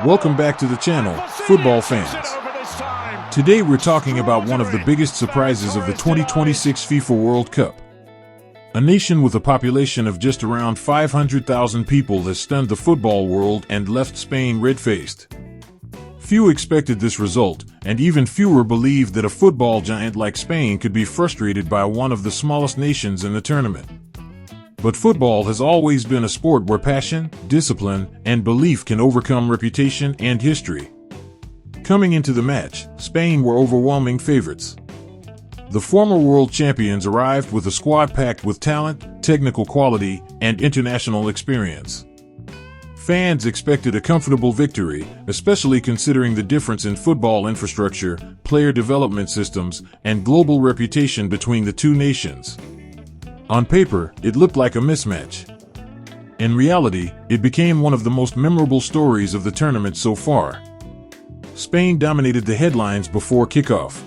Welcome back to the channel, football fans. Today we're talking about one of the biggest surprises of the 2026 FIFA World Cup. A nation with a population of just around 500,000 people has stunned the football world and left Spain red-faced. Few expected this result, and even fewer believed that a football giant like Spain could be frustrated by one of the smallest nations in the tournament. But football has always been a sport where passion, discipline, and belief can overcome reputation and history. Coming into the match, Spain were overwhelming favorites. The former world champions arrived with a squad packed with talent, technical quality, and international experience. Fans expected a comfortable victory, especially considering the difference in football infrastructure, player development systems, and global reputation between the two nations. On paper, it looked like a mismatch. In reality, it became one of the most memorable stories of the tournament so far. Spain dominated the headlines before kickoff.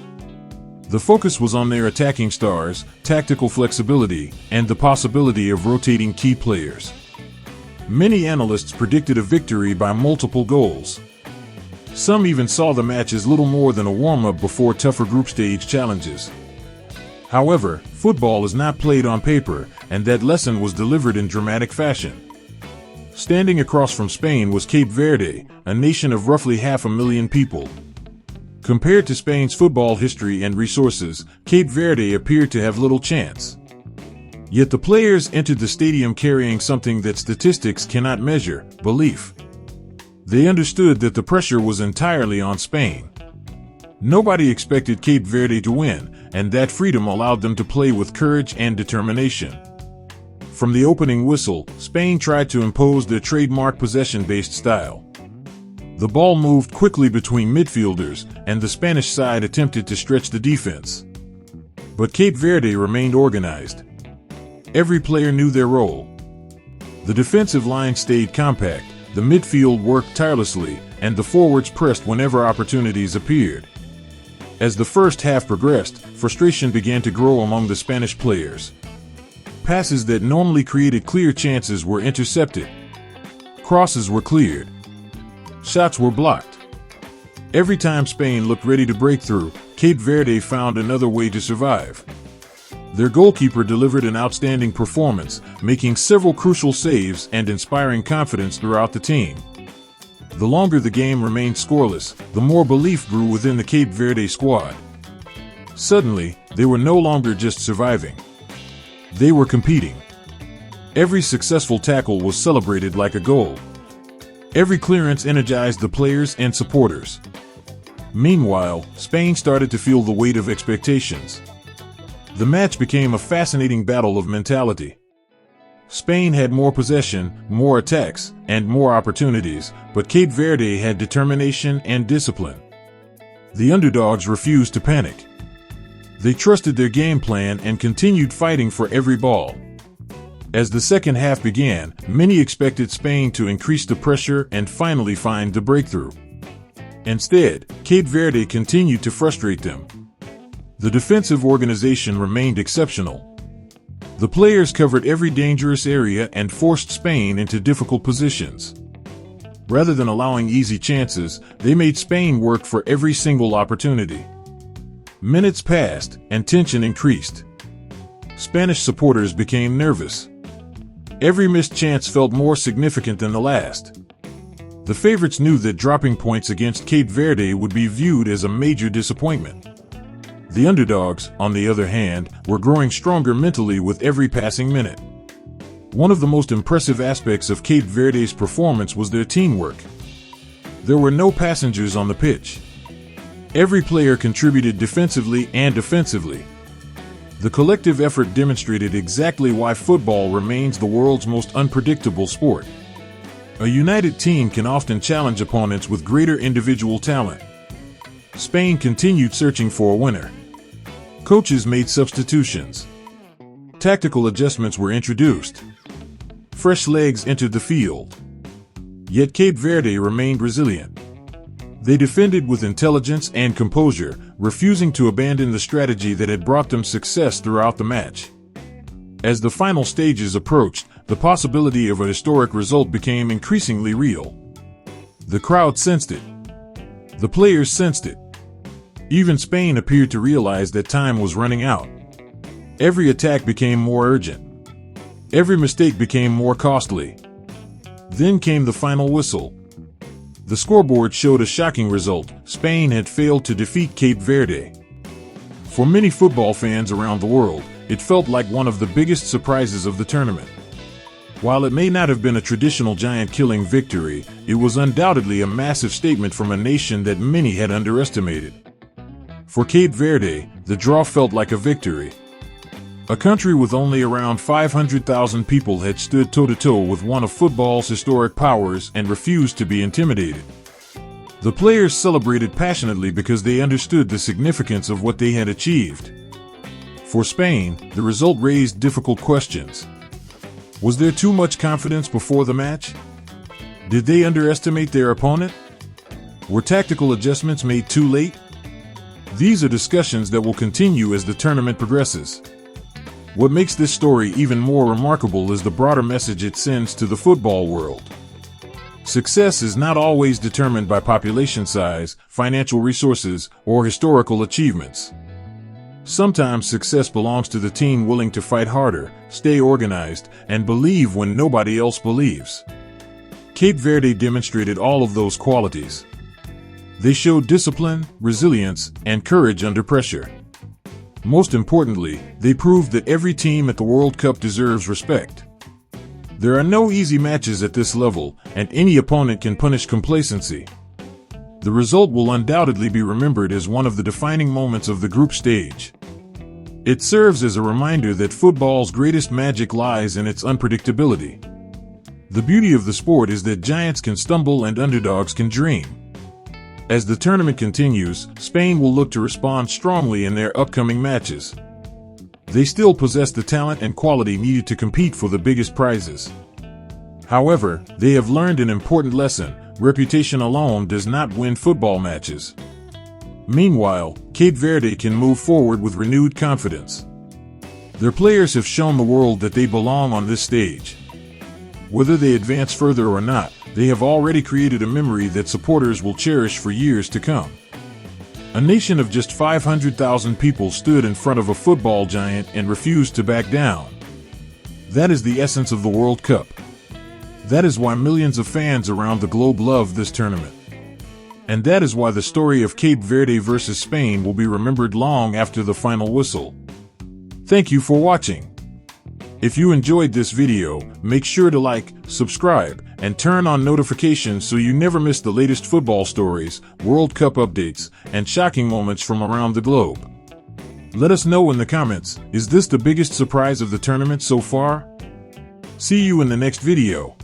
The focus was on their attacking stars, tactical flexibility, and the possibility of rotating key players. Many analysts predicted a victory by multiple goals. Some even saw the match as little more than a warm-up before tougher group stage challenges. However, football is not played on paper, and that lesson was delivered in dramatic fashion. Standing across from Spain was Cape Verde, a nation of roughly 500,000 people. Compared to Spain's football history and resources, Cape Verde appeared to have little chance. Yet the players entered the stadium carrying something that statistics cannot measure: belief. They understood that the pressure was entirely on Spain. Nobody expected Cape Verde to win, and that freedom allowed them to play with courage and determination. From the opening whistle, Spain tried to impose their trademark possession-based style. The ball moved quickly between midfielders, and the Spanish side attempted to stretch the defense. But Cape Verde remained organized. Every player knew their role. The defensive line stayed compact, the midfield worked tirelessly, and the forwards pressed whenever opportunities appeared. As the first half progressed, frustration began to grow among the Spanish players. Passes that normally created clear chances were intercepted. Crosses were cleared. Shots were blocked. Every time Spain looked ready to break through, Cape Verde found another way to survive. Their goalkeeper delivered an outstanding performance, making several crucial saves and inspiring confidence throughout the team. The longer the game remained scoreless, the more belief grew within the Cape Verde squad. Suddenly, they were no longer just surviving. They were competing. Every successful tackle was celebrated like a goal. Every clearance energized the players and supporters. Meanwhile, Spain started to feel the weight of expectations. The match became a fascinating battle of mentality. Spain had more possession, more attacks, and more opportunities, but Cape Verde had determination and discipline. The underdogs refused to panic. They trusted their game plan and continued fighting for every ball. As the second half began, many expected Spain to increase the pressure and finally find the breakthrough. Instead, Cape Verde continued to frustrate them. The defensive organization remained exceptional. The players covered every dangerous area and forced Spain into difficult positions. Rather than allowing easy chances, they made Spain work for every single opportunity. Minutes passed, and tension increased. Spanish supporters became nervous. Every missed chance felt more significant than the last. The favorites knew that dropping points against Cape Verde would be viewed as a major disappointment. The underdogs, on the other hand, were growing stronger mentally with every passing minute. One of the most impressive aspects of Cape Verde's performance was their teamwork. There were no passengers on the pitch. Every player contributed defensively and offensively. The collective effort demonstrated exactly why football remains the world's most unpredictable sport. A united team can often challenge opponents with greater individual talent. Spain continued searching for a winner. Coaches made substitutions. Tactical adjustments were introduced. Fresh legs entered the field. Yet Cape Verde remained resilient. They defended with intelligence and composure, refusing to abandon the strategy that had brought them success throughout the match. As the final stages approached, the possibility of a historic result became increasingly real. The crowd sensed it. The players sensed it. Even Spain appeared to realize that time was running out. Every attack became more urgent. Every mistake became more costly. Then came the final whistle. The scoreboard showed a shocking result. Spain had failed to defeat Cape Verde. For many football fans around the world, it felt like one of the biggest surprises of the tournament. While it may not have been a traditional giant-killing victory, it was undoubtedly a massive statement from a nation that many had underestimated. For Cape Verde, the draw felt like a victory. A country with only around 500,000 people had stood toe-to-toe with one of football's historic powers and refused to be intimidated. The players celebrated passionately because they understood the significance of what they had achieved. For Spain, the result raised difficult questions. Was there too much confidence before the match? Did they underestimate their opponent? Were tactical adjustments made too late? These are discussions that will continue as the tournament progresses. What makes this story even more remarkable is the broader message it sends to the football world. Success is not always determined by population size, financial resources, or historical achievements. Sometimes success belongs to the team willing to fight harder, stay organized, and believe when nobody else believes. Cape Verde demonstrated all of those qualities. They showed discipline, resilience, and courage under pressure. Most importantly, they proved that every team at the World Cup deserves respect. There are no easy matches at this level, and any opponent can punish complacency. The result will undoubtedly be remembered as one of the defining moments of the group stage. It serves as a reminder that football's greatest magic lies in its unpredictability. The beauty of the sport is that giants can stumble and underdogs can dream. As the tournament continues, Spain will look to respond strongly in their upcoming matches. They still possess the talent and quality needed to compete for the biggest prizes. However, they have learned an important lesson: reputation alone does not win football matches. Meanwhile, Cape Verde can move forward with renewed confidence. Their players have shown the world that they belong on this stage. Whether they advance further or not, they have already created a memory that supporters will cherish for years to come. A nation of just 500,000 people stood in front of a football giant and refused to back down. That is the essence of the World Cup. That is why millions of fans around the globe love this tournament. And that is why the story of Cape Verde versus Spain will be remembered long after the final whistle. Thank you for watching. If you enjoyed this video, make sure to like, subscribe, and turn on notifications so you never miss the latest football stories, World Cup updates, and shocking moments from around the globe. Let us know in the comments, is this the biggest surprise of the tournament so far? See you in the next video.